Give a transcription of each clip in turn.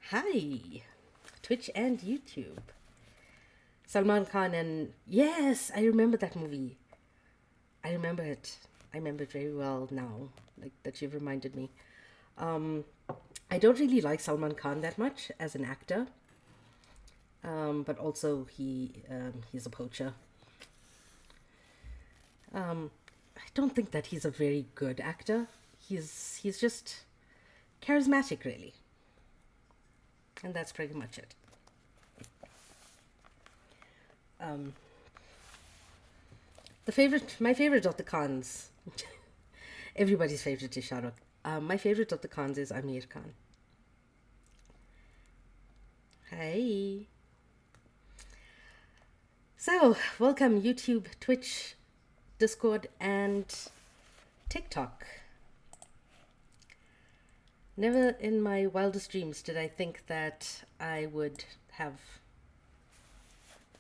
Hi, Twitch and YouTube. Salman Khan and yes, I remember that movie. I remember it. I remember it very well now, like that you've reminded me. Um, I don't really like Salman Khan that much as an actor, but also he's a poacher. I don't think that he's a very good actor. He's just charismatic, really, and that's pretty much it. Um, my favorite of the Khans, everybody's favorite is Shah Rukh. My favorite of the Khans is Amir Khan. Hi. So, welcome YouTube, Twitch, Discord, and TikTok. Never in my wildest dreams did I think that I would have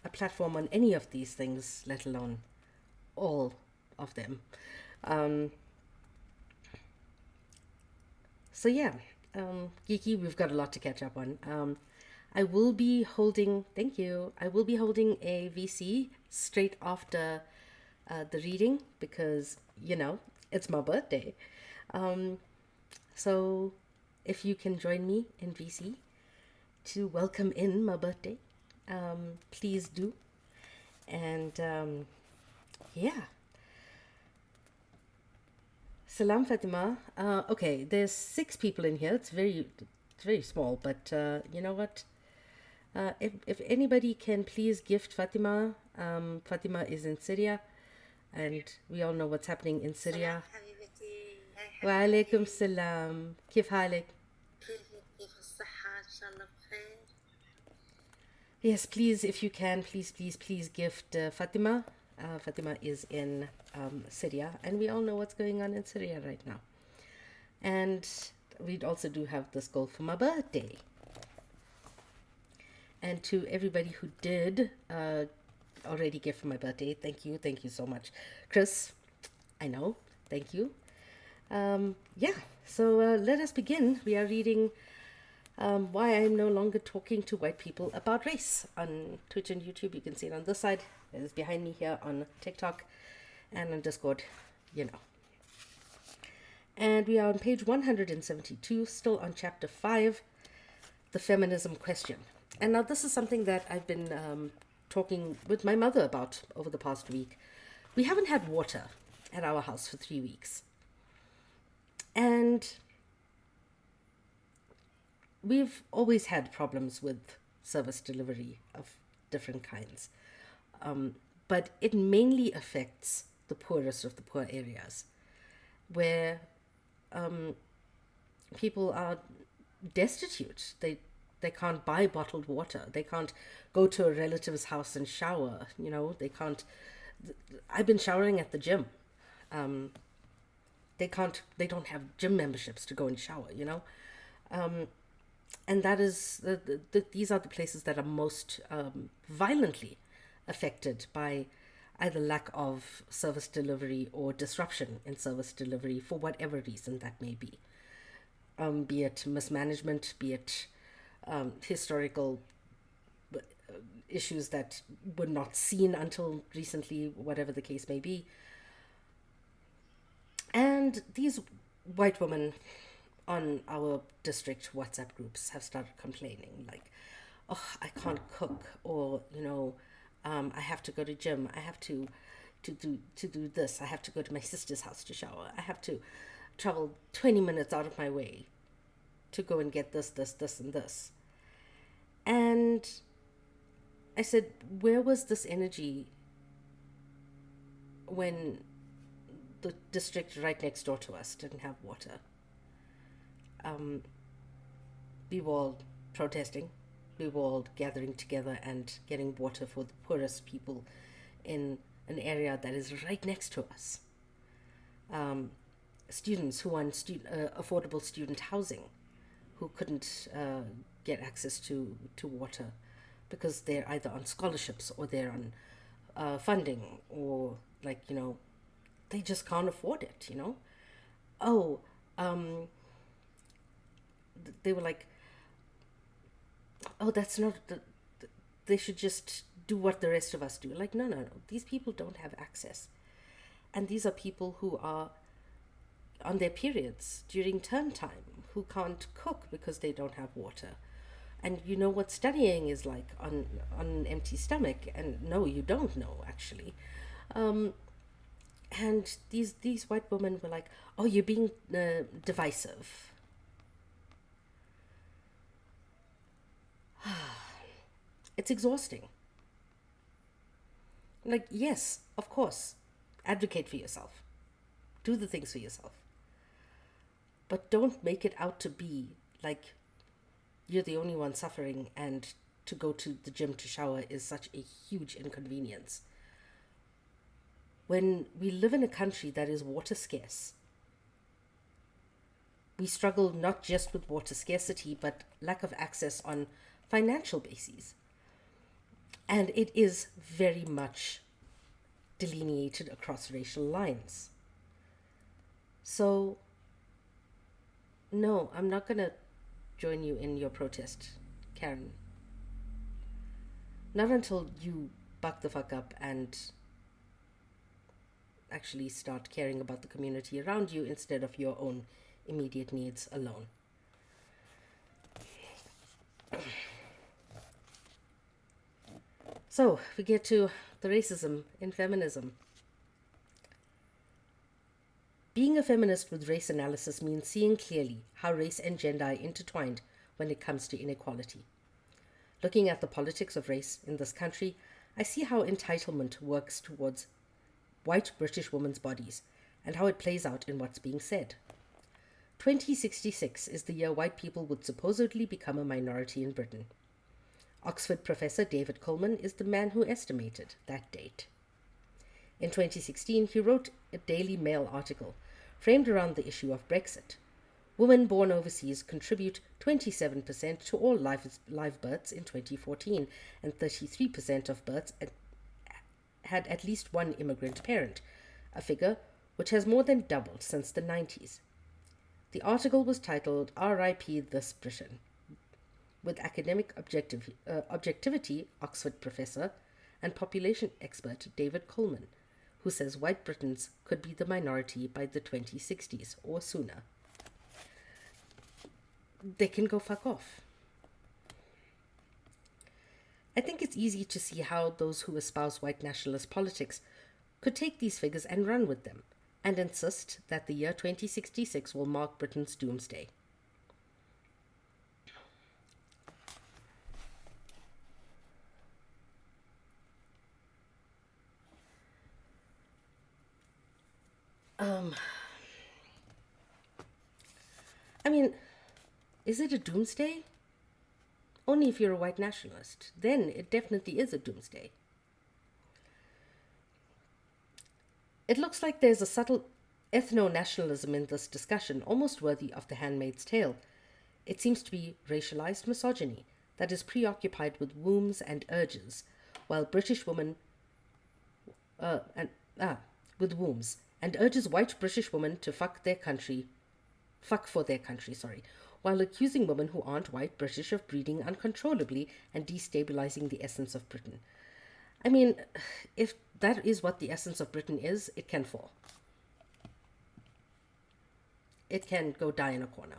a platform on any of these things, let alone all of them. Um, so, yeah, Geeky, we've got a lot to catch up on. I will be holding, thank you, I will be holding a VC straight after the reading because, it's my birthday. Um, so if you can join me in VC to welcome in my birthday, please do. And yeah. Salam Fatima. Okay, there's 6 people in here. It's very small, but you know what? If anybody can please gift Fatima, Fatima is in Syria, and we all know what's happening in سلام Syria. حبيبتي. هاي Wa alaikum حبيبتي. salam. Kif halik? كيف الصحة؟ إن شاء الله بخير. Yes, please, if you can, please gift Fatima. Fatima is in Syria, and we all know what's going on in Syria right now. And we also do have this goal for my birthday. And to everybody who did already give for my birthday, thank you so much. Chris, I know, thank you. Yeah, so let us begin. We are reading Why I'm No Longer Talking to White People About Race on Twitch and YouTube. You can see it on this side. It is behind me here on TikTok and on Discord, you know. And we are on page 172, still on chapter 5, the feminism question. And now this is something that I've been talking with my mother about over the past week. We haven't had water at our house for 3 weeks. And we've always had problems with service delivery of different kinds. But it mainly affects the poorest of the poor areas where people are destitute. They can't buy bottled water. They can't go to a relative's house and shower. They can't. I've been showering at the gym. They can't. They don't have gym memberships to go and shower. And that is these are the places that are most violently affected by either lack of service delivery or disruption in service delivery for whatever reason that may be it mismanagement, be it historical issues that were not seen until recently, whatever the case may be. And these white women on our district WhatsApp groups have started complaining, like, oh, I can't cook, or I have to go to gym, I have to do this, I have to go to my sister's house to shower, I have to travel 20 minutes out of my way to go and get this, and this. And I said, where was this energy when the district right next door to us didn't have water? We were all protesting, we were all gathering together and getting water for the poorest people in an area that is right next to us. Students who want affordable student housing who couldn't get access to water because they're either on scholarships or they're on funding, or they just can't afford it. Oh, they were like, oh, that's not, they should just do what the rest of us do. Like, no, no, no. These people don't have access. And these are people who are on their periods during term time, who can't cook because they don't have water. And you know what studying is like on an empty stomach. And no, you don't know, actually. And these white women were like, oh, you're being divisive. It's exhausting. Like, yes, of course, advocate for yourself, do the things for yourself, but don't make it out to be like you're the only one suffering, and to go to the gym to shower is such a huge inconvenience. When we live in a country that is water scarce, we struggle not just with water scarcity, but lack of access on financial bases. And it is very much delineated across racial lines. So, no, I'm not going to join you in your protest, Karen. Not until you buck the fuck up and actually start caring about the community around you instead of your own immediate needs alone. So, we get to the racism in feminism. Being a feminist with race analysis means seeing clearly how race and gender are intertwined when it comes to inequality. Looking at the politics of race in this country, I see how entitlement works towards white British women's bodies and how it plays out in what's being said. 2066 is the year white people would supposedly become a minority in Britain. Oxford professor David Coleman is the man who estimated that date. In 2016, he wrote a Daily Mail article framed around the issue of Brexit. Women born overseas contribute 27% to all live births in 2014, and 33% of births had at least one immigrant parent, a figure which has more than doubled since the 90s. The article was titled "R.I.P. This Britain," with academic objectivity Oxford professor and population expert David Coleman, who says white Britons could be the minority by the 2060s or sooner. They can go fuck off. I think it's easy to see how those who espouse white nationalist politics could take these figures and run with them, and insist that the year 2066 will mark Britain's doomsday. I mean, is it a doomsday? Only if you're a white nationalist. Then it definitely is a doomsday. It looks like there's a subtle ethno-nationalism in this discussion, almost worthy of The Handmaid's Tale. It seems to be racialized misogyny that is preoccupied with wombs and urges, while British women with wombs, and urges white British women to fuck for their country, while accusing women who aren't white British of breeding uncontrollably and destabilizing the essence of Britain. I mean, if that is what the essence of Britain is, it can fall. It can go die in a corner.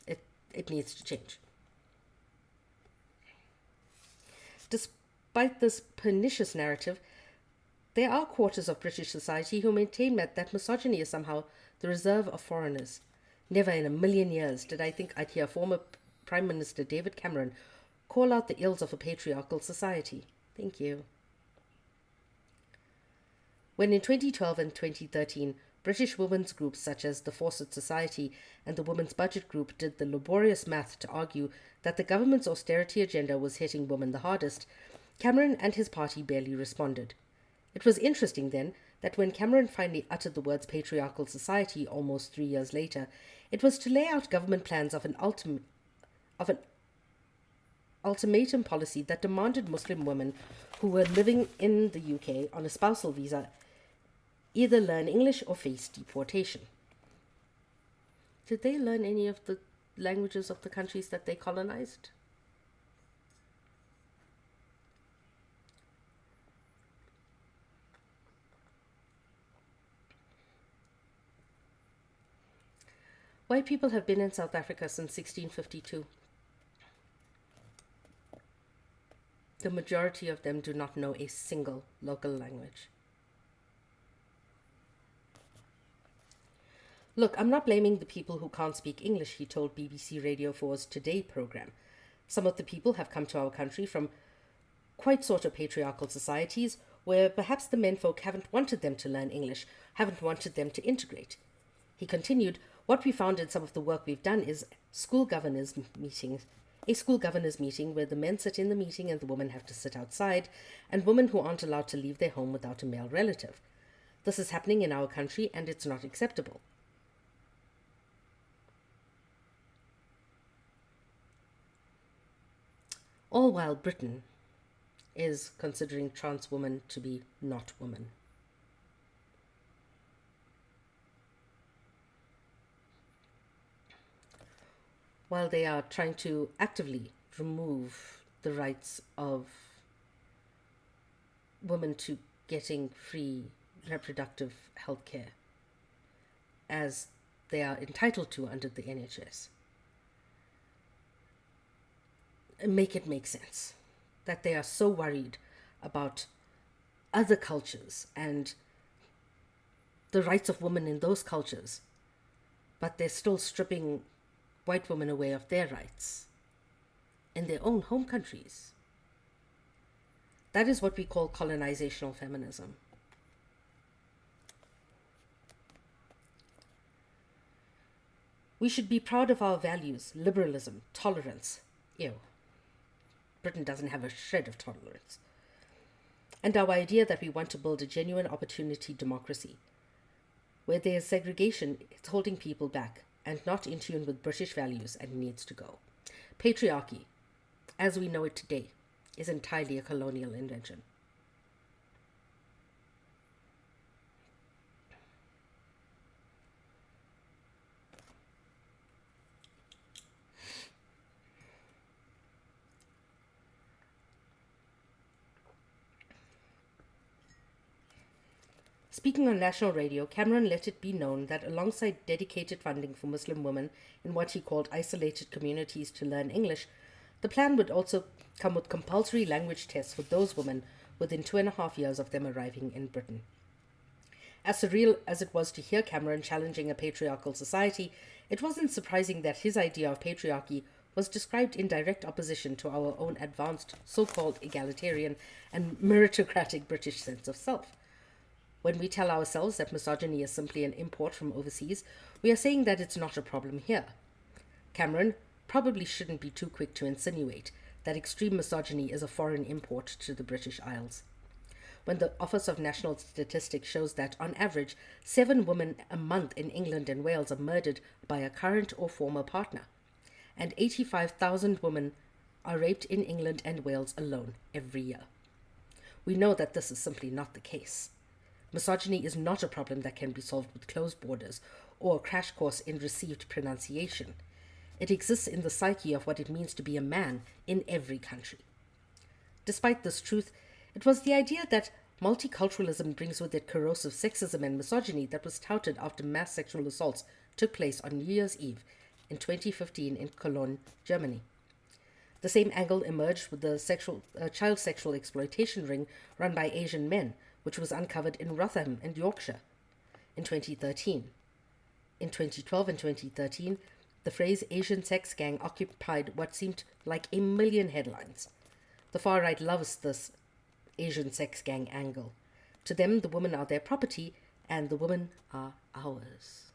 It needs to change. Despite this pernicious narrative, there are quarters of British society who maintain that misogyny is somehow the reserve of foreigners. Never in a million years did I think I'd hear former Prime Minister David Cameron call out the ills of a patriarchal society. Thank you. When in 2012 and 2013, British women's groups such as the Fawcett Society and the Women's Budget Group did the laborious math to argue that the government's austerity agenda was hitting women the hardest, Cameron and his party barely responded. It was interesting then that when Cameron finally uttered the words patriarchal society almost 3 years later, it was to lay out government plans of an ultimatum policy that demanded Muslim women who were living in the UK on a spousal visa either learn English or face deportation. Did they learn any of the languages of the countries that they colonized? White people have been in South Africa since 1652. The majority of them do not know a single local language. Look, I'm not blaming the people who can't speak English, he told BBC Radio 4's Today program. Some of the people have come to our country from quite sort of patriarchal societies where perhaps the menfolk haven't wanted them to learn English, haven't wanted them to integrate. He continued, what we found in some of the work we've done is a school governors meeting where the men sit in the meeting and the women have to sit outside, and women who aren't allowed to leave their home without a male relative. This is happening in our country and it's not acceptable. All while Britain is considering trans women to be not women. While they are trying to actively remove the rights of women to getting free reproductive health care as they are entitled to under the NHS. Make it make sense that they are so worried about other cultures and the rights of women in those cultures, but they're still stripping white women away of their rights in their own home countries. That is what we call colonizational feminism. We should be proud of our values, liberalism, tolerance. Ew. Britain doesn't have a shred of tolerance. And our idea that we want to build a genuine opportunity democracy, where there is segregation, it's holding people back and not in tune with British values and needs to go. Patriarchy, as we know it today, is entirely a colonial invention. Speaking on national radio, Cameron let it be known that alongside dedicated funding for Muslim women in what he called isolated communities to learn English, the plan would also come with compulsory language tests for those women within 2.5 years of them arriving in Britain. As surreal as it was to hear Cameron challenging a patriarchal society, it wasn't surprising that his idea of patriarchy was described in direct opposition to our own advanced, so-called egalitarian and meritocratic British sense of self. When we tell ourselves that misogyny is simply an import from overseas, we are saying that it's not a problem here. Cameron probably shouldn't be too quick to insinuate that extreme misogyny is a foreign import to the British Isles. When the Office of National Statistics shows that, on average, 7 women a month in England and Wales are murdered by a current or former partner, and 85,000 women are raped in England and Wales alone every year. We know that this is simply not the case. Misogyny is not a problem that can be solved with closed borders or a crash course in received pronunciation. It exists in the psyche of what it means to be a man in every country. Despite this truth, it was the idea that multiculturalism brings with it corrosive sexism and misogyny that was touted after mass sexual assaults took place on New Year's Eve in 2015 in Cologne, Germany. The same angle emerged with the child sexual exploitation ring run by Asian men, which was uncovered in Rotherham and Yorkshire in 2013. In 2012 and 2013, the phrase Asian sex gang occupied what seemed like 1 million headlines. The far right loves this Asian sex gang angle. To them, the women are their property and the women are ours.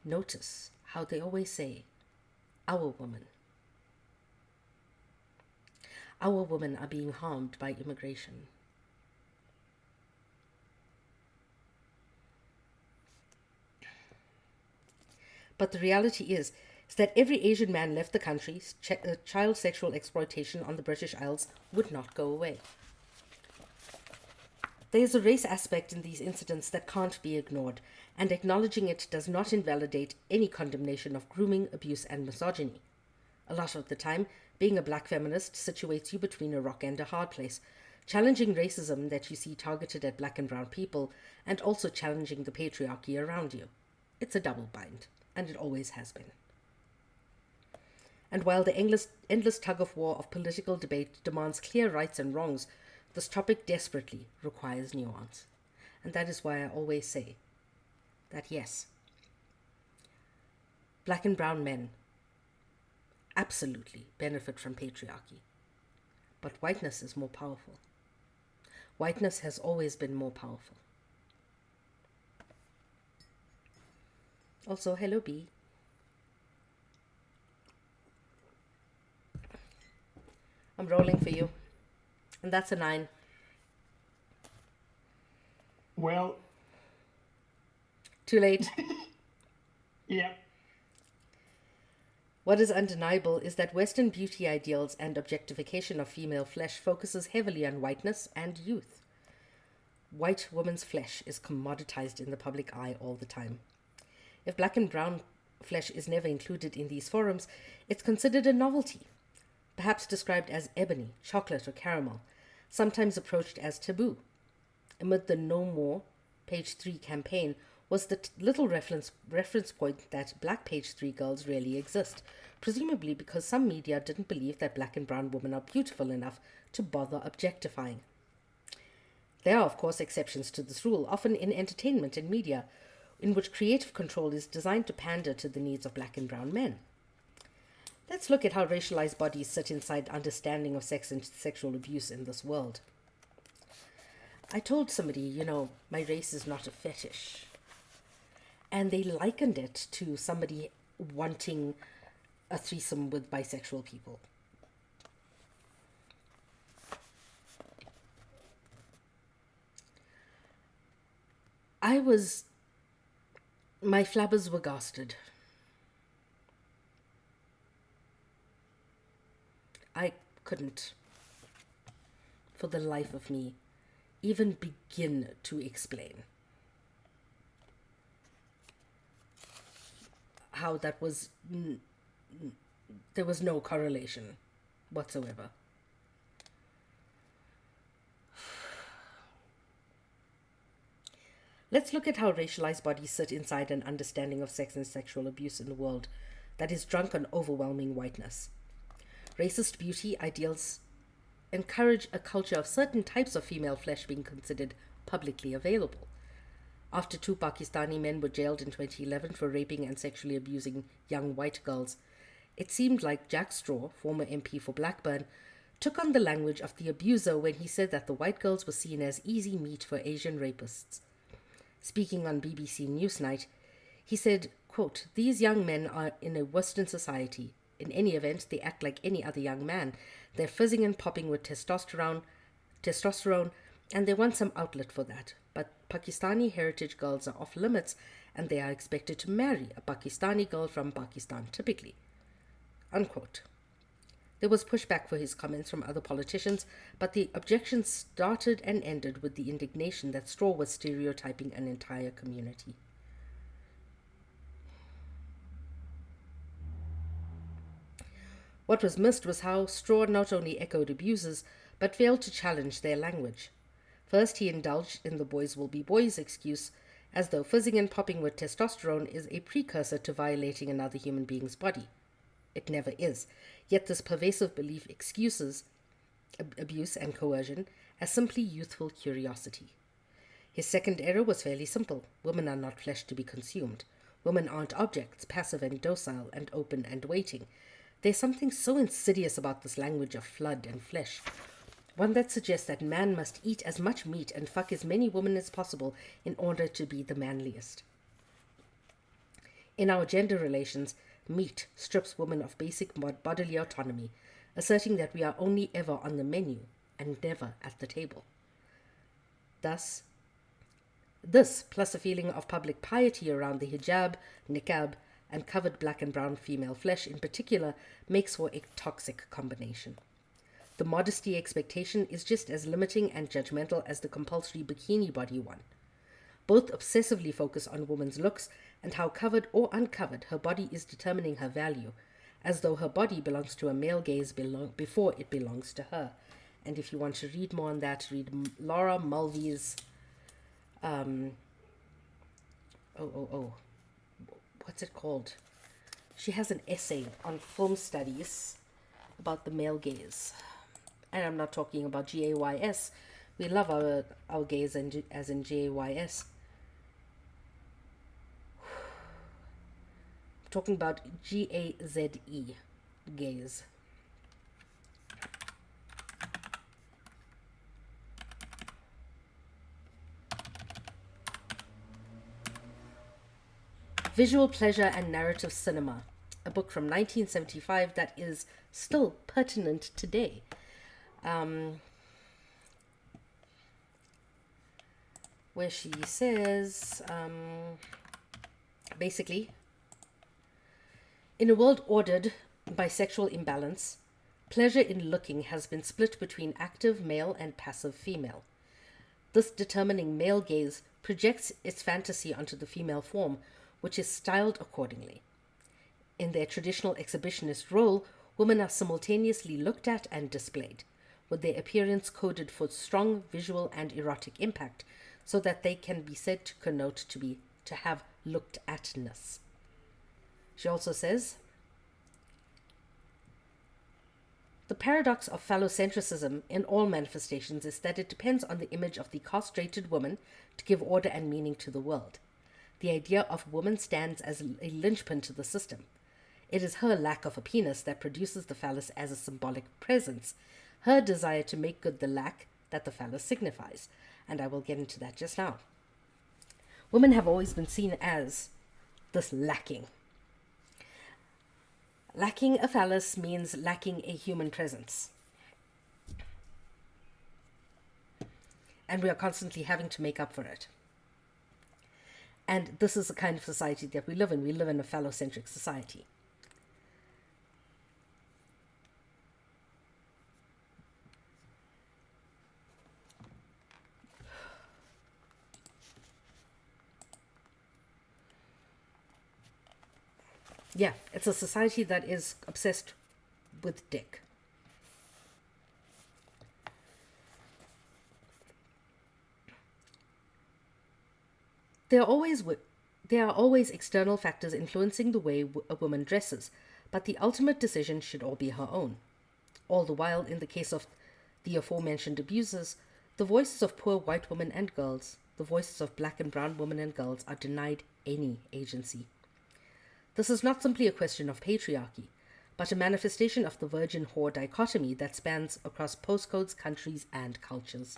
Notice how they always say, our woman. Our women are being harmed by immigration. But the reality is that every Asian man left the country, child sexual exploitation on the British Isles would not go away. There is a race aspect in these incidents that can't be ignored, and acknowledging it does not invalidate any condemnation of grooming, abuse, and misogyny. A lot of the time, being a black feminist situates you between a rock and a hard place, challenging racism that you see targeted at black and brown people, and also challenging the patriarchy around you. It's a double bind, and it always has been. And while the endless tug-of-war of political debate demands clear rights and wrongs, this topic desperately requires nuance. And that is why I always say that yes, black and brown men absolutely benefit from patriarchy. But whiteness is more powerful. Whiteness has always been more powerful. Also, hello B. I'm rolling for you. And that's a 9. Well, Too late. yeah. What is undeniable is that Western beauty ideals and objectification of female flesh focuses heavily on whiteness and youth. White woman's flesh is commoditized in the public eye all the time. If black and brown flesh is never included in these forums, it's considered a novelty, perhaps described as ebony, chocolate, or caramel, sometimes approached as taboo. Amid the No More Page 3 campaign was the little reference point that black Page 3 girls really exist, presumably because some media didn't believe that black and brown women are beautiful enough to bother objectifying. There are, of course, exceptions to this rule, often in entertainment and media, in which creative control is designed to pander to the needs of black and brown men. Let's look at how racialized bodies sit inside understanding of sex and sexual abuse in this world. I told somebody, my race is not a fetish. And they likened it to somebody wanting a threesome with bisexual people. My flabbers were gasted. I couldn't, for the life of me, even begin to explain how that was, there was no correlation whatsoever. Let's look at how racialized bodies sit inside an understanding of sex and sexual abuse in the world that is drunk on overwhelming whiteness. Racist beauty ideals encourage a culture of certain types of female flesh being considered publicly available. After 2 Pakistani men were jailed in 2011 for raping and sexually abusing young white girls, it seemed like Jack Straw, former MP for Blackburn, took on the language of the abuser when he said that the white girls were seen as easy meat for Asian rapists. Speaking on BBC Newsnight, he said, quote, "These young men are in a Western society. In any event, they act like any other young man. They're fizzing and popping with testosterone, and they want some outlet for that. But Pakistani heritage girls are off limits, and they are expected to marry a Pakistani girl from Pakistan, typically." Unquote. There was pushback for his comments from other politicians, but the objections started and ended with the indignation that Straw was stereotyping an entire community. What was missed was how Straw not only echoed abusers, but failed to challenge their language. First, he indulged in the boys will be boys excuse, as though fizzing and popping with testosterone is a precursor to violating another human being's body. It never is. Yet this pervasive belief excuses abuse and coercion as simply youthful curiosity. His second error was fairly simple. Women are not flesh to be consumed. Women aren't objects, passive and docile and open and waiting. There's something so insidious about this language of flood and flesh, one that suggests that man must eat as much meat and fuck as many women as possible in order to be the manliest. In our gender relations, meat strips women of basic bodily autonomy, asserting that we are only ever on the menu and never at the table. Thus, this, plus a feeling of public piety around the hijab, niqab, and covered black and brown female flesh in particular, makes for a toxic combination. The modesty expectation is just as limiting and judgmental as the compulsory bikini body one. Both obsessively focus on woman's looks and how covered or uncovered her body is determining her value, as though her body belongs to a male gaze before it belongs to her. And if you want to read more on that, read Laura Mulvey's what's it called? She has an essay on film studies about the male gaze. And I'm not talking about GAYS. We love our gaze as in GAYS. I'm talking about GAZE, gaze. Visual Pleasure and Narrative Cinema, a book from 1975 that is still pertinent today. Where she says, basically, in a world ordered by sexual imbalance, pleasure in looking has been split between active male and passive female. This determining male gaze projects its fantasy onto the female form, which is styled accordingly. In their traditional exhibitionist role, women are simultaneously looked at and displayed, with their appearance coded for strong visual and erotic impact, so that they can be said to connote to have looked atness. She also says, the paradox of phallocentrism in all manifestations is that it depends on the image of the castrated woman to give order and meaning to the world. The idea of woman stands as a linchpin to the system. It is her lack of a penis that produces the phallus as a symbolic presence, her desire to make good the lack that the phallus signifies, and I will get into that just now. Women have always been seen as this lacking. Lacking a phallus means lacking a human presence. And we are constantly having to make up for it. And this is the kind of society that we live in. We live in a phallocentric society. Yeah, it's a society that is obsessed with dick. There are always external factors influencing the way a woman dresses, but the ultimate decision should all be her own. All the while, in the case of the aforementioned abusers, the voices of poor white women and girls, the voices of black and brown women and girls are denied any agency. This is not simply a question of patriarchy, but a manifestation of the virgin-whore dichotomy that spans across postcodes, countries, and cultures.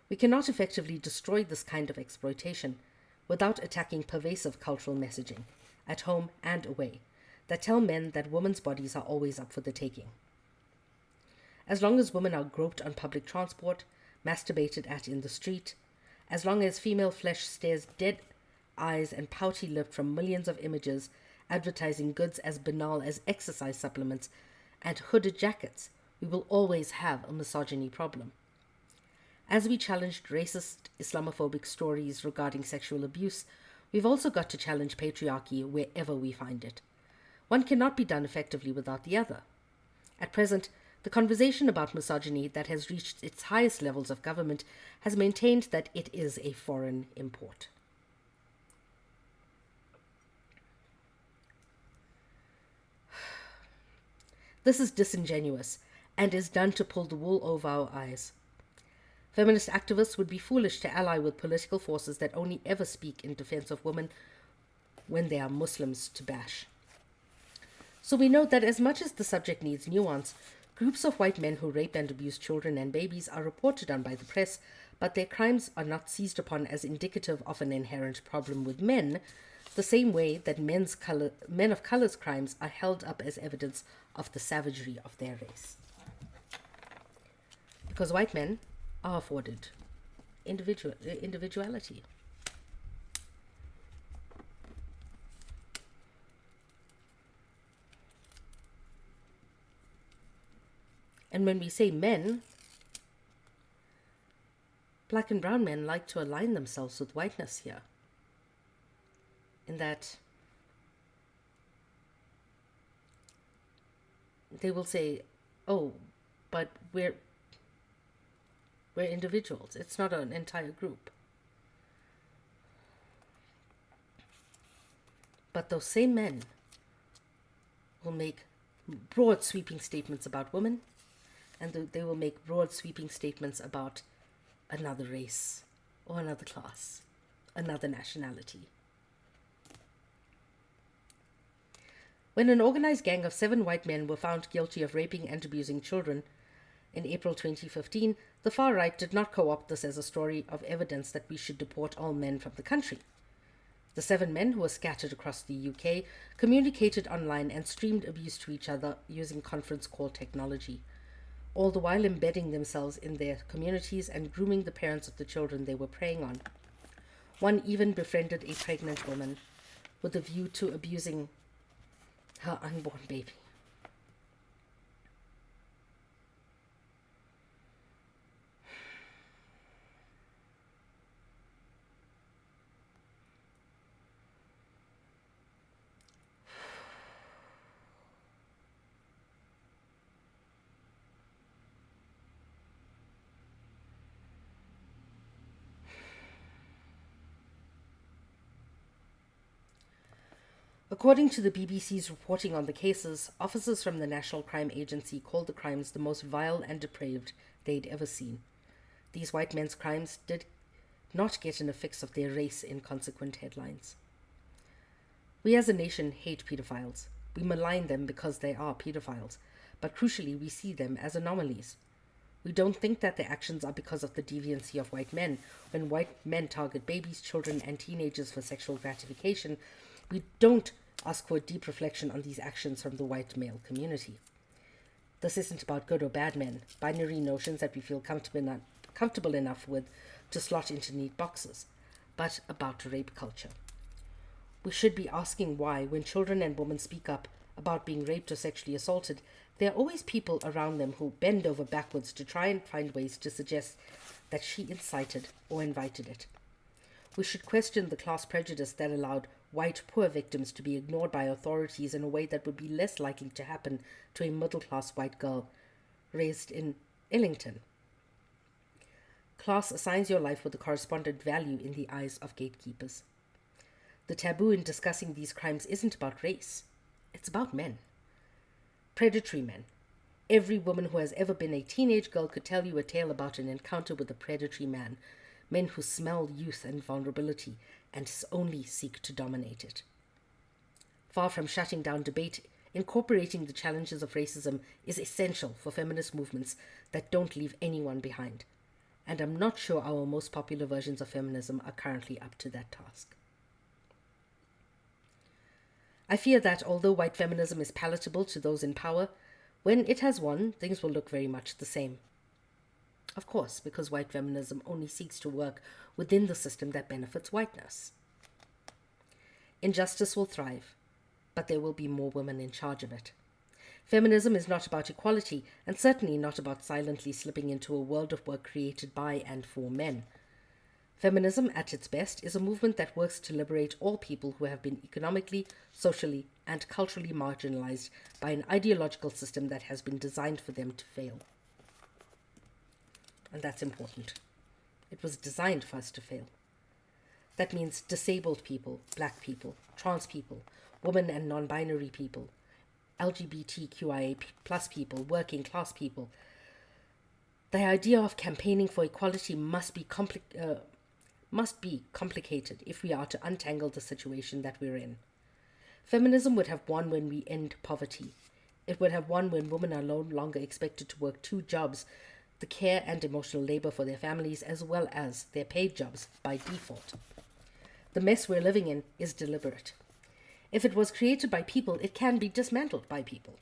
We cannot effectively destroy this kind of exploitation without attacking pervasive cultural messaging, at home and away, that tell men that women's bodies are always up for the taking. As long as women are groped on public transport, masturbated at in the street, as long as female flesh stares dead eyes and pouty lipped from millions of images advertising goods as banal as exercise supplements and hooded jackets, we will always have a misogyny problem. As we challenged racist, Islamophobic stories regarding sexual abuse, we've also got to challenge patriarchy wherever we find it. One cannot be done effectively without the other. At present, the conversation about misogyny that has reached its highest levels of government has maintained that it is a foreign import. This is disingenuous and is done to pull the wool over our eyes. Feminist activists would be foolish to ally with political forces that only ever speak in defense of women when they are Muslims to bash. So we note that as much as the subject needs nuance, groups of white men who rape and abuse children and babies are reported on by the press, but their crimes are not seized upon as indicative of an inherent problem with men, the same way that men of color's crimes are held up as evidence of the savagery of their race. Because white men are afforded individuality. And when we say men, black and brown men like to align themselves with whiteness here. In that they will say, oh, but we're individuals. It's not an entire group. But those same men will make broad sweeping statements about women, and they will make broad sweeping statements about another race or another class, another nationality. When an organized gang of 7 white men were found guilty of raping and abusing children in April 2015, the far right did not co-opt this as a story of evidence that we should deport all men from the country. The 7 men, who were scattered across the UK, communicated online and streamed abuse to each other using conference call technology, all the while embedding themselves in their communities and grooming the parents of the children they were preying on. One even befriended a pregnant woman with a view to abusing her unborn baby. According to the BBC's reporting on the cases, officers from the National Crime Agency called the crimes the most vile and depraved they'd ever seen. These white men's crimes did not get an affix of their race in consequent headlines. We as a nation hate pedophiles. We malign them because they are pedophiles, but crucially we see them as anomalies. We don't think that their actions are because of the deviancy of white men. When white men target babies, children, and teenagers for sexual gratification, we don't ask for a deep reflection on these actions from the white male community. This isn't about good or bad men, binary notions that we feel comfortable enough with to slot into neat boxes, but about rape culture. We should be asking why, when children and women speak up about being raped or sexually assaulted, there are always people around them who bend over backwards to try and find ways to suggest that she incited or invited it. We should question the class prejudice that allowed white poor victims to be ignored by authorities in a way that would be less likely to happen to a middle-class white girl raised in Ellington. Class assigns your life with a correspondent value in the eyes of gatekeepers. The taboo in discussing these crimes isn't about race. It's about men. Predatory men. Every woman who has ever been a teenage girl could tell you a tale about an encounter with a predatory man. Men who smell youth and vulnerability and only seek to dominate it. Far from shutting down debate, incorporating the challenges of racism is essential for feminist movements that don't leave anyone behind. And I'm not sure our most popular versions of feminism are currently up to that task. I fear that although white feminism is palatable to those in power, when it has won, things will look very much the same. Of course, because white feminism only seeks to work within the system that benefits whiteness. Injustice will thrive, but there will be more women in charge of it. Feminism is not about equality, and certainly not about silently slipping into a world of work created by and for men. Feminism, at its best, is a movement that works to liberate all people who have been economically, socially, and culturally marginalized by an ideological system that has been designed for them to fail. And that's important. It was designed for us to fail. That means disabled people, black people, trans people, women and non-binary people, LGBTQIA plus people, working class people. The idea of campaigning for equality must be complicated if we are to untangle the situation that we're in. Feminism would have won when we end poverty. It would have won when women are no longer expected to work 2 jobs, the care and emotional labor for their families, as well as their paid jobs by default. The mess we're living in is deliberate. If it was created by people, it can be dismantled by people.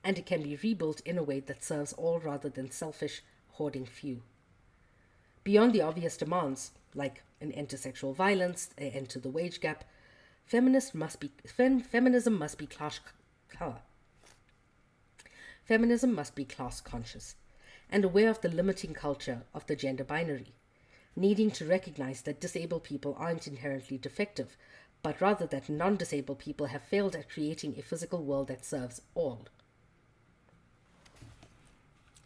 And it can be rebuilt in a way that serves all rather than selfish, hoarding few. Beyond the obvious demands, like an end to sexual violence, an end to the wage gap, feminism must be Feminism must be class conscious and aware of the limiting culture of the gender binary, needing to recognize that disabled people aren't inherently defective, but rather that non-disabled people have failed at creating a physical world that serves all.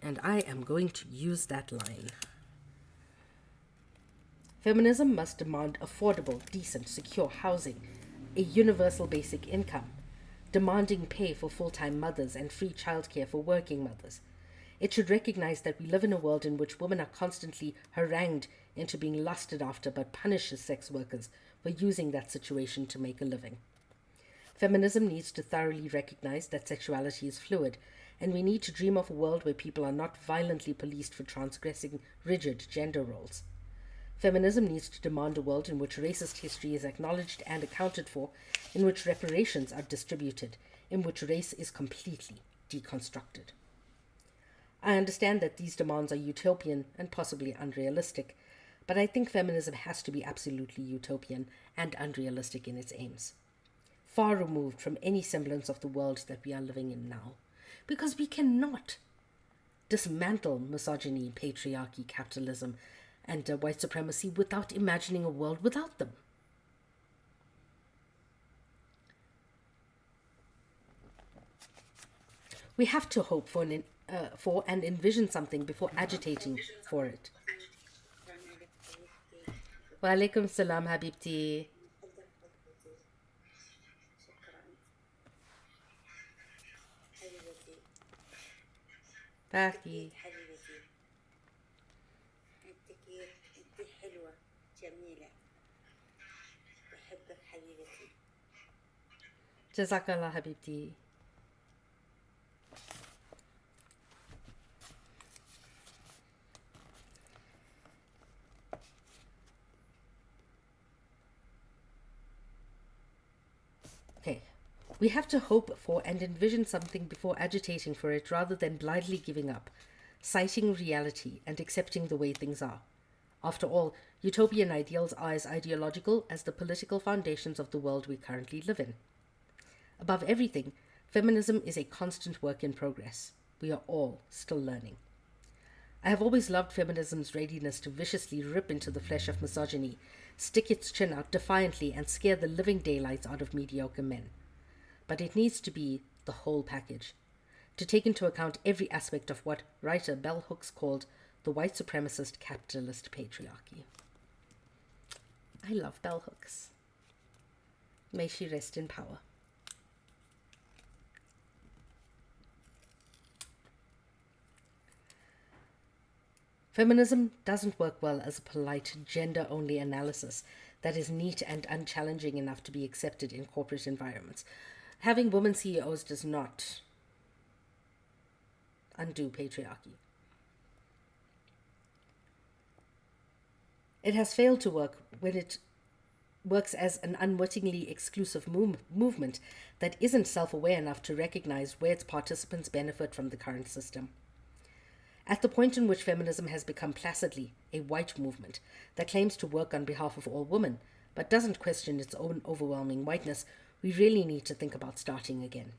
And I am going to use that line. Feminism must demand affordable, decent, secure housing, a universal basic income, demanding pay for full-time mothers and free childcare for working mothers. It should recognize that we live in a world in which women are constantly harangued into being lusted after but punishes sex workers for using that situation to make a living. Feminism needs to thoroughly recognize that sexuality is fluid, and we need to dream of a world where people are not violently policed for transgressing rigid gender roles. Feminism needs to demand a world in which racist history is acknowledged and accounted for, in which reparations are distributed, in which race is completely deconstructed. I understand that these demands are utopian and possibly unrealistic, but I think feminism has to be absolutely utopian and unrealistic in its aims, far removed from any semblance of the world that we are living in now, because we cannot dismantle misogyny, patriarchy, capitalism, and white supremacy without imagining a world without them. We have to hope for and envision something before agitating for it. Wa alaikum salam, Habibti. باقي حبيبتي انت كيف انت حلوة جميلة بحبك حبيبتي Jazakallah, Habibti. Okay. We have to hope for and envision something before agitating for it rather than blindly giving up, citing reality and accepting the way things are. After all, utopian ideals are as ideological as the political foundations of the world we currently live in. Above everything, feminism is a constant work in progress. We are all still learning. I have always loved feminism's readiness to viciously rip into the flesh of misogyny, stick its chin out defiantly, and scare the living daylights out of mediocre men. But it needs to be the whole package, to take into account every aspect of what writer Bell Hooks called the white supremacist capitalist patriarchy. I love Bell Hooks. May she rest in power. Feminism doesn't work well as a polite, gender-only analysis that is neat and unchallenging enough to be accepted in corporate environments. Having women CEOs does not undo patriarchy. It has failed to work when it works as an unwittingly exclusive movement that isn't self-aware enough to recognize where its participants benefit from the current system. At the point in which feminism has become placidly a white movement that claims to work on behalf of all women, but doesn't question its own overwhelming whiteness, we really need to think about starting again.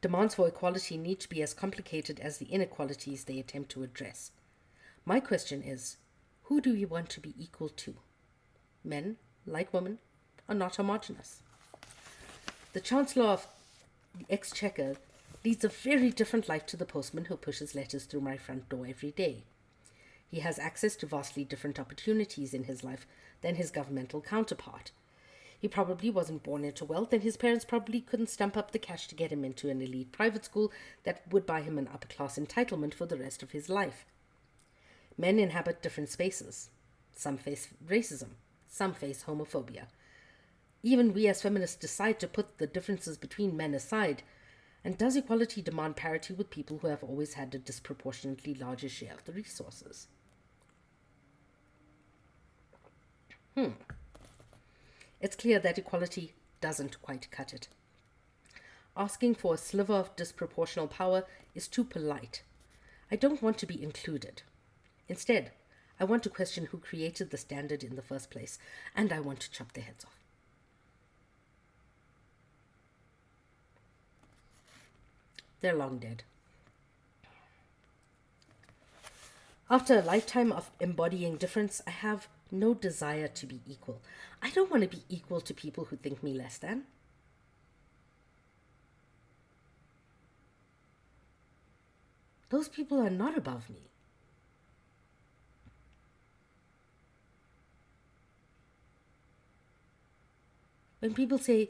Demands for equality need to be as complicated as the inequalities they attempt to address. My question is, who do we want to be equal to? Men, like women, are not homogenous. The Chancellor of the Exchequer leads a very different life to the postman who pushes letters through my front door every day. He has access to vastly different opportunities in his life than his governmental counterpart. He probably wasn't born into wealth, and his parents probably couldn't stump up the cash to get him into an elite private school that would buy him an upper-class entitlement for the rest of his life. Men inhabit different spaces. Some face racism. Some face homophobia. Even we as feminists decide to put the differences between men aside. And does equality demand parity with people who have always had a disproportionately larger share of the resources? It's clear that equality doesn't quite cut it. Asking for a sliver of disproportional power is too polite. I don't want to be included. Instead, I want to question who created the standard in the first place, and I want to chop their heads off. They're long dead. After a lifetime of embodying difference, I have no desire to be equal. I don't want to be equal to people who think me less than. Those people are not above me. When people say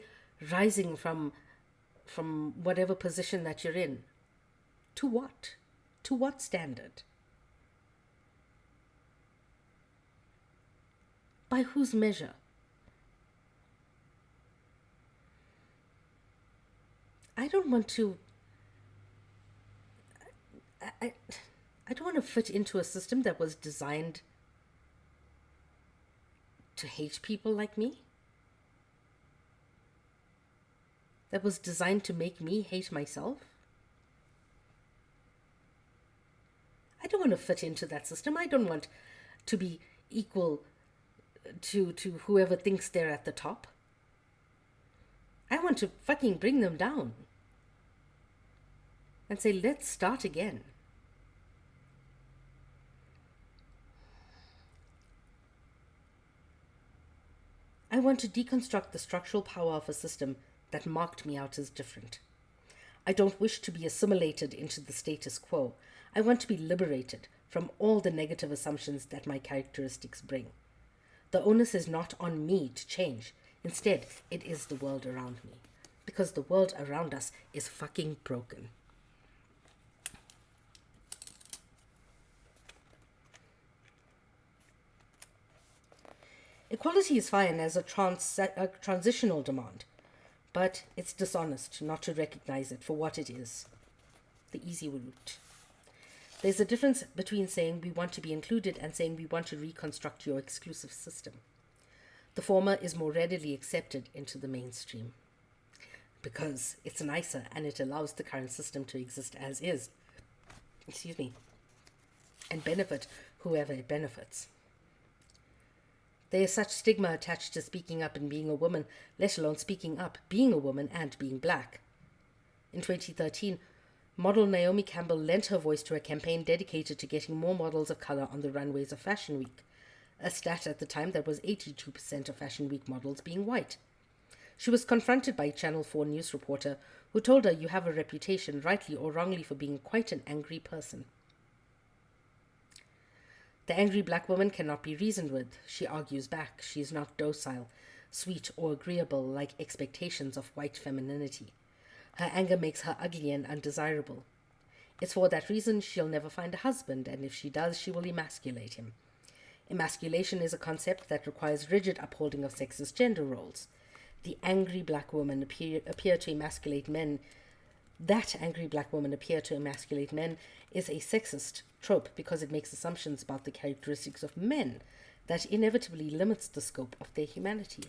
rising from whatever position that you're in, to what? To what standard? By whose measure? I don't want to I don't want to fit into a system that was designed to hate people like me. That was designed to make me hate myself. I don't want to fit into that system. I don't want to be equal to whoever thinks they're at the top. I want to fucking bring them down and say, let's start again. I want to deconstruct the structural power of a system that marked me out as different. I don't wish to be assimilated into the status quo. I want to be liberated from all the negative assumptions that my characteristics bring. The onus is not on me to change. Instead, it is the world around me. Because the world around us is fucking broken. Equality is fine as a transitional demand, but it's dishonest not to recognize it for what it is, the easy route. There's a difference between saying we want to be included and saying we want to reconstruct your exclusive system. The former is more readily accepted into the mainstream because it's nicer and it allows the current system to exist as is, and benefit whoever it benefits. There is such stigma attached to speaking up and being a woman, let alone speaking up, being a woman, and being black. In 2013, model Naomi Campbell lent her voice to a campaign dedicated to getting more models of color on the runways of Fashion Week, a stat at the time that was 82% of Fashion Week models being white. She was confronted by a Channel 4 news reporter who told her, "You have a reputation, rightly or wrongly, for being quite an angry person." The angry black woman cannot be reasoned with, she argues back. She is not docile, sweet, or agreeable like expectations of white femininity. Her anger makes her ugly and undesirable. It's for that reason she'll never find a husband, and if she does, she will emasculate him. Emasculation is a concept that requires rigid upholding of sexist gender roles. The angry black woman appear to emasculate men. That angry black woman appear to emasculate men is a sexist trope because it makes assumptions about the characteristics of men that inevitably limits the scope of their humanity.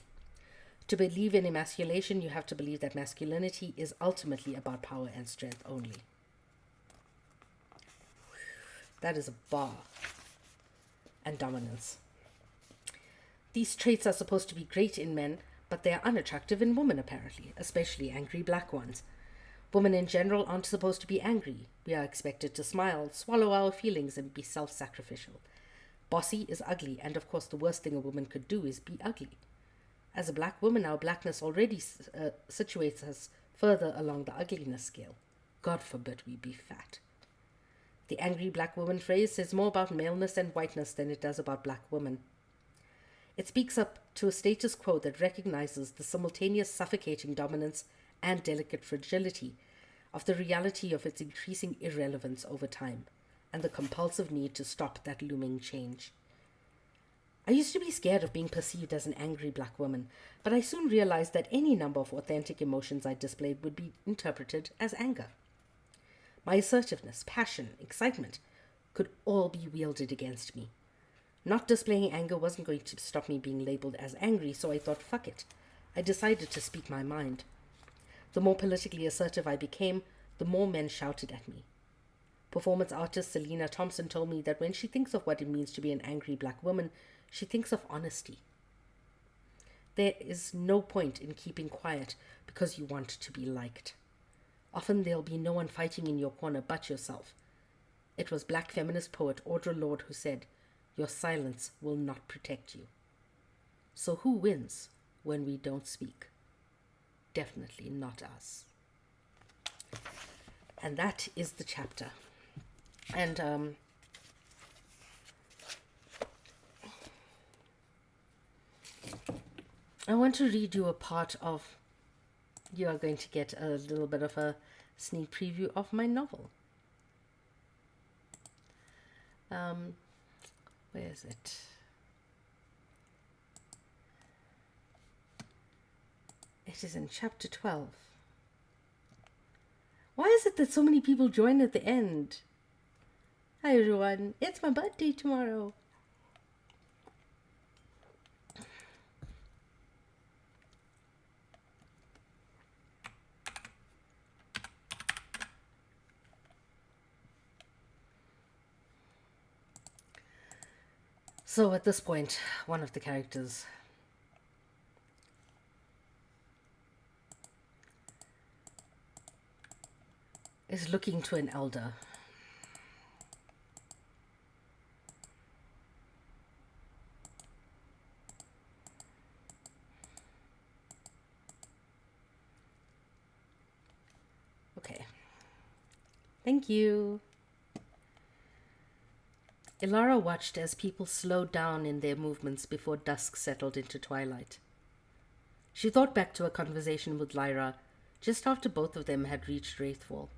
To believe in emasculation, you have to believe that masculinity is ultimately about power and strength only. That is a bar. And dominance. These traits are supposed to be great in men, but they are unattractive in women apparently, especially angry black ones. Women in general aren't supposed to be angry. We are expected to smile, swallow our feelings, and be self-sacrificial. Bossy is ugly, and of course the worst thing a woman could do is be ugly. As a black woman, our blackness already situates us further along the ugliness scale. God forbid we be fat. The angry black woman phrase says more about maleness and whiteness than it does about black women. It speaks up to a status quo that recognizes the simultaneous suffocating dominance and delicate fragility of the reality of its increasing irrelevance over time, and the compulsive need to stop that looming change. I used to be scared of being perceived as an angry black woman, but I soon realized that any number of authentic emotions I displayed would be interpreted as anger. My assertiveness, passion, excitement could all be wielded against me. Not displaying anger wasn't going to stop me being labeled as angry, so I thought, fuck it. I decided to speak my mind. The more politically assertive I became, the more men shouted at me. Performance artist Selena Thompson told me that when she thinks of what it means to be an angry black woman, she thinks of honesty. There is no point in keeping quiet because you want to be liked. Often there'll be no one fighting in your corner but yourself. It was Black feminist poet Audre Lorde who said, "Your silence will not protect you." So who wins when we don't speak? Definitely not us. And that is the chapter. And I want to read you a part of, you are going to get a little bit of a sneak preview of my novel. Where is it? It is in chapter 12. Why is it that so many people join at the end? Hi everyone, it's my birthday tomorrow. So at this point, one of the characters is looking to an elder. Okay. Thank you. Ilara watched as people slowed down in their movements before dusk settled into twilight. She thought back to a conversation with Lyra just after both of them had reached Wraithfall.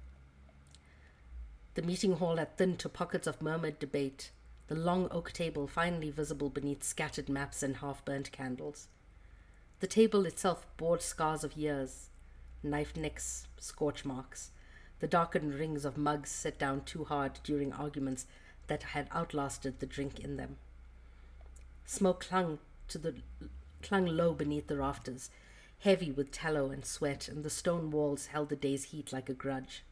The meeting hall had thinned to pockets of murmured debate, the long oak table finally visible beneath scattered maps and half-burnt candles. The table itself bore scars of years, knife nicks, scorch marks, the darkened rings of mugs set down too hard during arguments that had outlasted the drink in them. Smoke clung low beneath the rafters, heavy with tallow and sweat, and the stone walls held the day's heat like a grudge.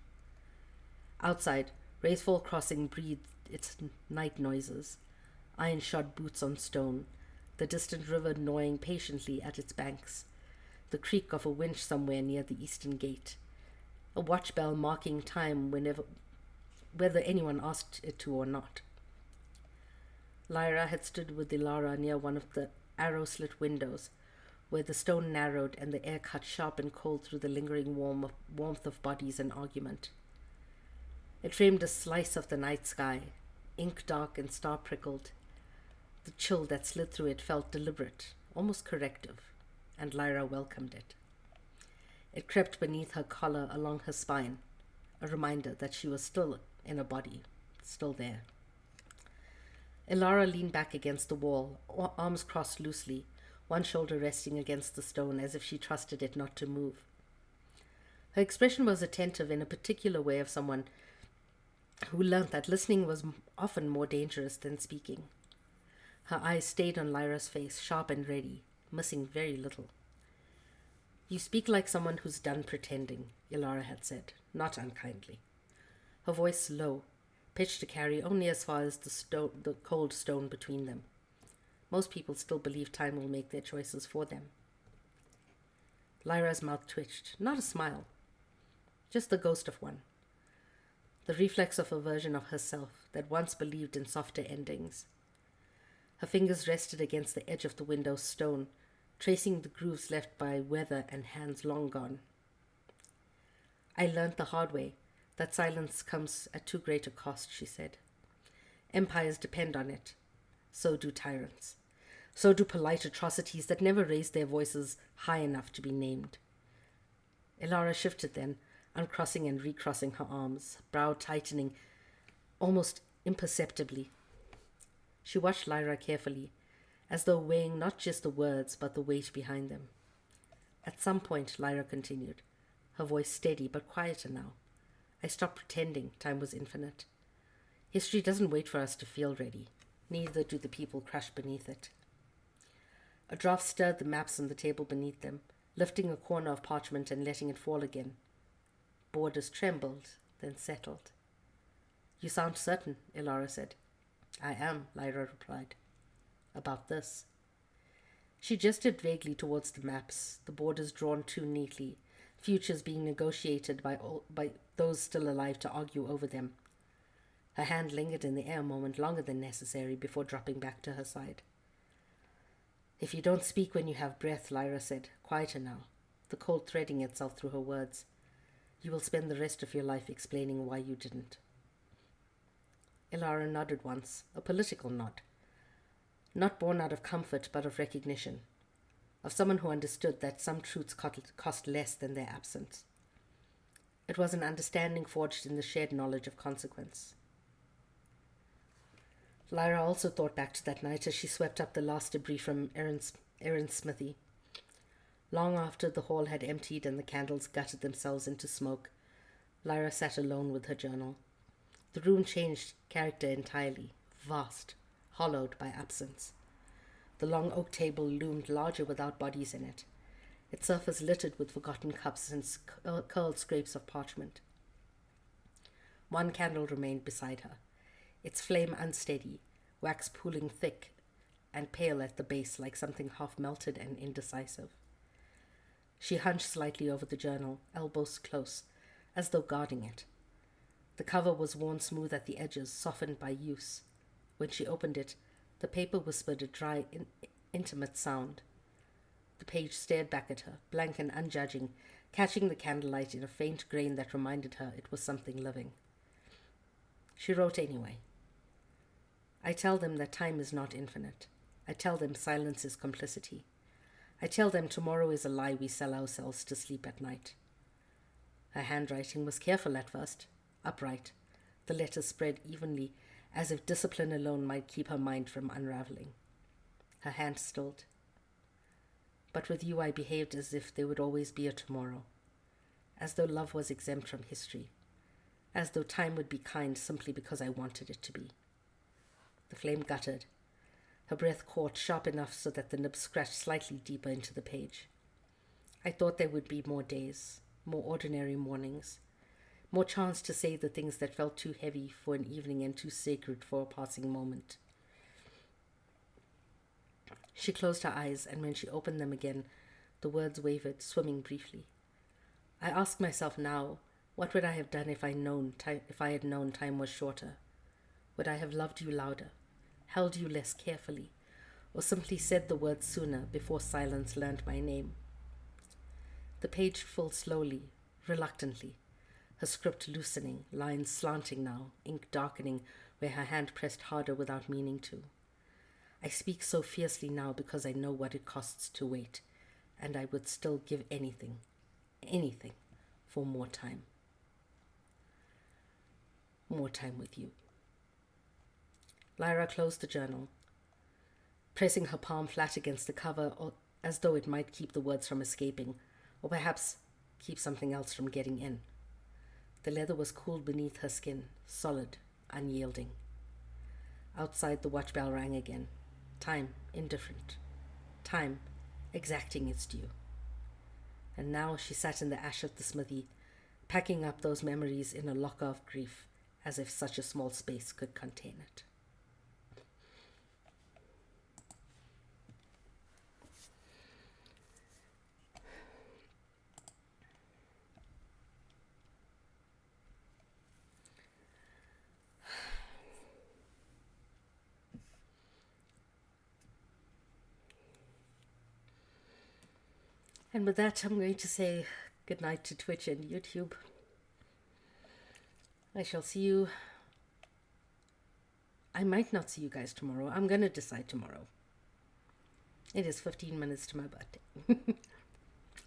Outside, Wraithfall Crossing breathed its night noises, iron-shod boots on stone, the distant river gnawing patiently at its banks, the creak of a winch somewhere near the eastern gate, a watch bell marking time whether anyone asked it to or not. Lyra had stood with Ilara near one of the arrow-slit windows, where the stone narrowed and the air cut sharp and cold through the lingering warmth of bodies and argument. It framed a slice of the night sky, ink-dark and star-prickled. The chill that slid through it felt deliberate, almost corrective, and Lyra welcomed it. It crept beneath her collar along her spine, a reminder that she was still in a body, still there. Ilara leaned back against the wall, arms crossed loosely, one shoulder resting against the stone as if she trusted it not to move. Her expression was attentive in a particular way of someone who learnt that listening was often more dangerous than speaking. Her eyes stayed on Lyra's face, sharp and ready, missing very little. "You speak like someone who's done pretending," Ilara had said, not unkindly. Her voice low, pitched to carry only as far as the cold stone between them. Most people still believe time will make their choices for them. Lyra's mouth twitched, not a smile, just the ghost of one. The reflex of a version of herself that once believed in softer endings. Her fingers rested against the edge of the window's stone, tracing the grooves left by weather and hands long gone. "I learned the hard way that silence comes at too great a cost," she said. "Empires depend on it. So do tyrants. So do polite atrocities that never raise their voices high enough to be named." Ilara shifted then, uncrossing and recrossing her arms, brow tightening almost imperceptibly. She watched Lyra carefully, as though weighing not just the words but the weight behind them. "At some point," Lyra continued, her voice steady but quieter now, "I stopped pretending time was infinite. History doesn't wait for us to feel ready. Neither do the people crushed beneath it." A draft stirred the maps on the table beneath them, lifting a corner of parchment and letting it fall again. Borders trembled, then settled. "You sound certain," Ilara said. "I am," Lyra replied. "About this." She gestured vaguely towards the maps, the borders drawn too neatly, futures being negotiated by those still alive to argue over them. Her hand lingered in the air a moment longer than necessary before dropping back to her side. "If you don't speak when you have breath," Lyra said, quieter now, the cold threading itself through her words, "you will spend the rest of your life explaining why you didn't." Ilara nodded once, a political nod, not born out of comfort but of recognition, of someone who understood that some truths cost less than their absence. It was an understanding forged in the shared knowledge of consequence. Lyra also thought back to that night as she swept up the last debris from Erin's smithy. Long after the hall had emptied and the candles gutted themselves into smoke, Lyra sat alone with her journal. The room changed character entirely, vast, hollowed by absence. The long oak table loomed larger without bodies in it, its surface littered with forgotten cups and curled scraps of parchment. One candle remained beside her, its flame unsteady, wax pooling thick and pale at the base like something half melted and indecisive. She hunched slightly over the journal, elbows close, as though guarding it. The cover was worn smooth at the edges, softened by use. When she opened it, the paper whispered a dry, intimate sound. The page stared back at her, blank and unjudging, catching the candlelight in a faint grain that reminded her it was something living. She wrote anyway. "I tell them that time is not infinite. I tell them silence is complicity. I tell them tomorrow is a lie we sell ourselves to sleep at night." Her handwriting was careful at first, upright, the letters spread evenly, as if discipline alone might keep her mind from unraveling. Her hand stilled. "But with you I behaved as if there would always be a tomorrow, as though love was exempt from history, as though time would be kind simply because I wanted it to be." The flame guttered. Her breath caught, sharp enough so that the nib scratched slightly deeper into the page. "I thought there would be more days, more ordinary mornings, more chance to say the things that felt too heavy for an evening and too sacred for a passing moment." She closed her eyes, and when she opened them again, the words wavered, swimming briefly. "I ask myself now, what would I have done if I had known time was shorter? Would I have loved you louder, held you less carefully, or simply said the words sooner before silence learned my name?" The page filled slowly, reluctantly, her script loosening, lines slanting now, ink darkening where her hand pressed harder without meaning to. "I speak so fiercely now because I know what it costs to wait, and I would still give anything, anything, for more time. More time with you." Lyra closed the journal, pressing her palm flat against the cover as though it might keep the words from escaping, or perhaps keep something else from getting in. The leather was cooled beneath her skin, solid, unyielding. Outside, the watch bell rang again. Time indifferent. Time exacting its due. And now she sat in the ash of the smithy, packing up those memories in a locker of grief, as if such a small space could contain it. And with that, I'm going to say goodnight to Twitch and YouTube. I shall see you. I might not see you guys tomorrow. I'm going to decide tomorrow. It is 15 minutes to my birthday.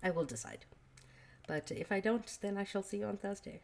I will decide. But if I don't, then I shall see you on Thursday.